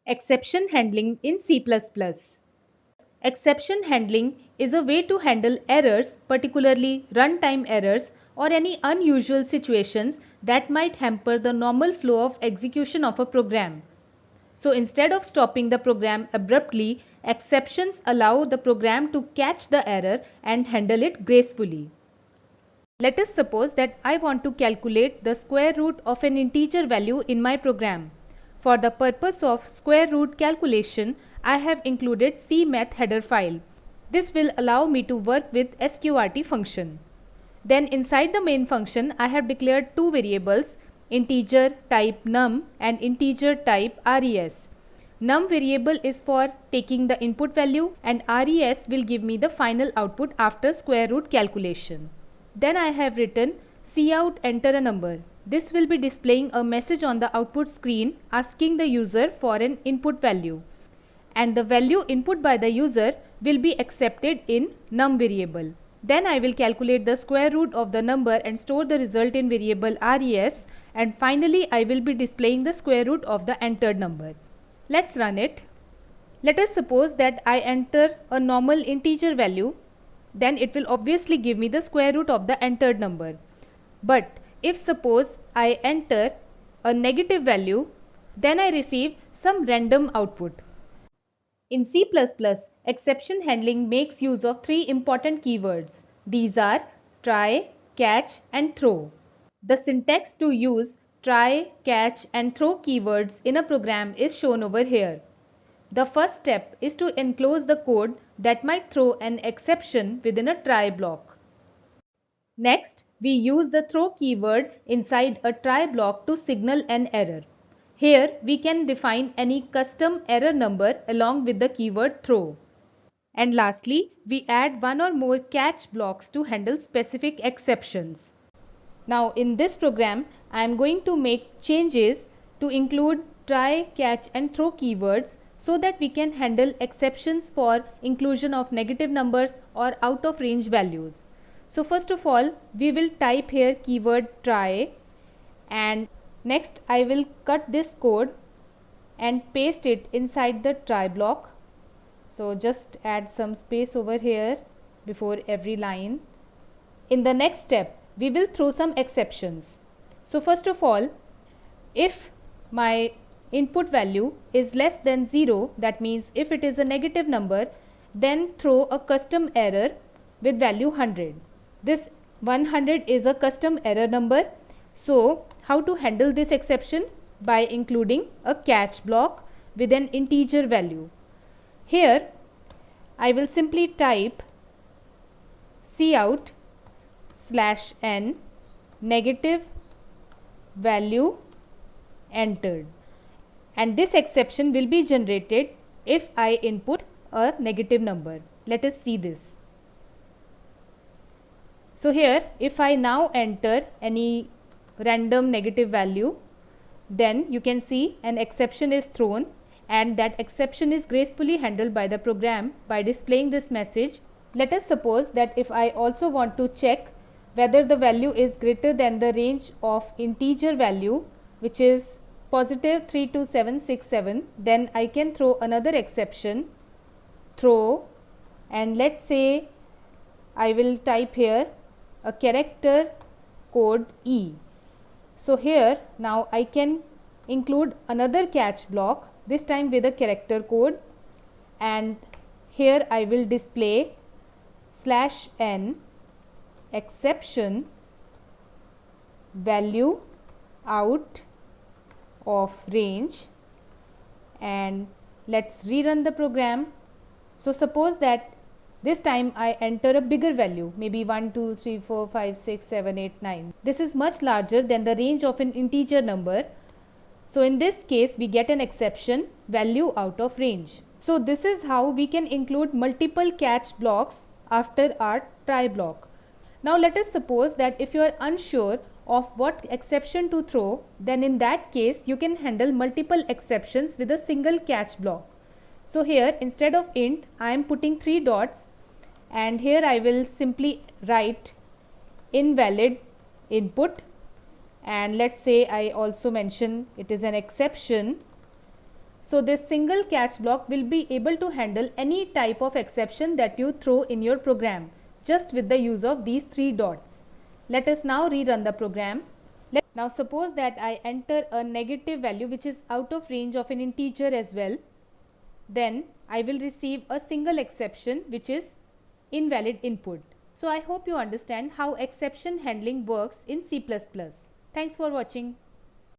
Exception handling in C++. Exception handling is a way to handle errors, particularly runtime errors or any unusual situations that might hamper the normal flow of execution of a program. So instead of stopping the program abruptly, exceptions allow the program to catch the error and handle it gracefully. Let us suppose that I want to calculate the square root of an integer value in my program. For the purpose of square root calculation, I have included CMath header file. This will allow me to work with sqrt function. Then inside the main function, I have declared two variables, integer type num and integer type res. Num variable is for taking the input value and res will give me the final output after square root calculation. Then I have written cout enter a number. This will be displaying a message on the output screen asking the user for an input value. And the value input by the user will be accepted in num variable. Then I will calculate the square root of the number and store the result in variable res, and finally I will be displaying the square root of the entered number. Let's run it. Let us suppose that I enter a normal integer value, then it will obviously give me the square root of the entered number. But if suppose I enter a negative value, then I receive some random output. In C++, exception handling makes use of three important keywords. These are try, catch and throw. The syntax to use try, catch and throw keywords in a program is shown over here. The first step is to enclose the code that might throw an exception within a try block. Next, we use the throw keyword inside a try block to signal an error. Here, we can define any custom error number along with the keyword throw. And lastly, we add one or more catch blocks to handle specific exceptions. Now, in this program, I am going to make changes to include try, catch and throw keywords so that we can handle exceptions for inclusion of negative numbers or out of range values. So first of all, we will type here keyword try, and next I will cut this code and paste it inside the try block. So just add some space over here before every line. In the next step, we will throw some exceptions. So first of all, if my input value is less than 0, that means if it is a negative number, then throw a custom error with value 100. This 100 is a custom error number. So how to handle this exception? By including a catch block with an integer value. Here I will simply type cout/n negative value entered, and this exception will be generated if I input a negative number. Let us see this. So here, if I now enter any random negative value, then you can see an exception is thrown, and that exception is gracefully handled by the program by displaying this message. Let us suppose that if I also want to check whether the value is greater than the range of integer value, which is positive 32767, then I can throw another exception, throw, and let's say I will type here a character code E. So here now I can include another catch block, this time with a character code, and here I will display /n exception value out of range, and let's rerun the program. So suppose that this time I enter a bigger value, maybe 1, 2, 3, 4, 5, 6, 7, 8, 9. This is much larger than the range of an integer number. So in this case we get an exception value out of range. So this is how we can include multiple catch blocks after our try block. Now let us suppose that if you are unsure of what exception to throw, then in that case you can handle multiple exceptions with a single catch block. So here instead of int I am putting 3 dots, and here I will simply write invalid input, and let's say I also mention it is an exception. So this single catch block will be able to handle any type of exception that you throw in your program just with the use of these three dots. Let us now rerun the program. Now suppose that I enter a negative value which is out of range of an integer as well. Then I will receive a single exception which is invalid input. So I hope you understand how exception handling works in C++. Thanks for watching.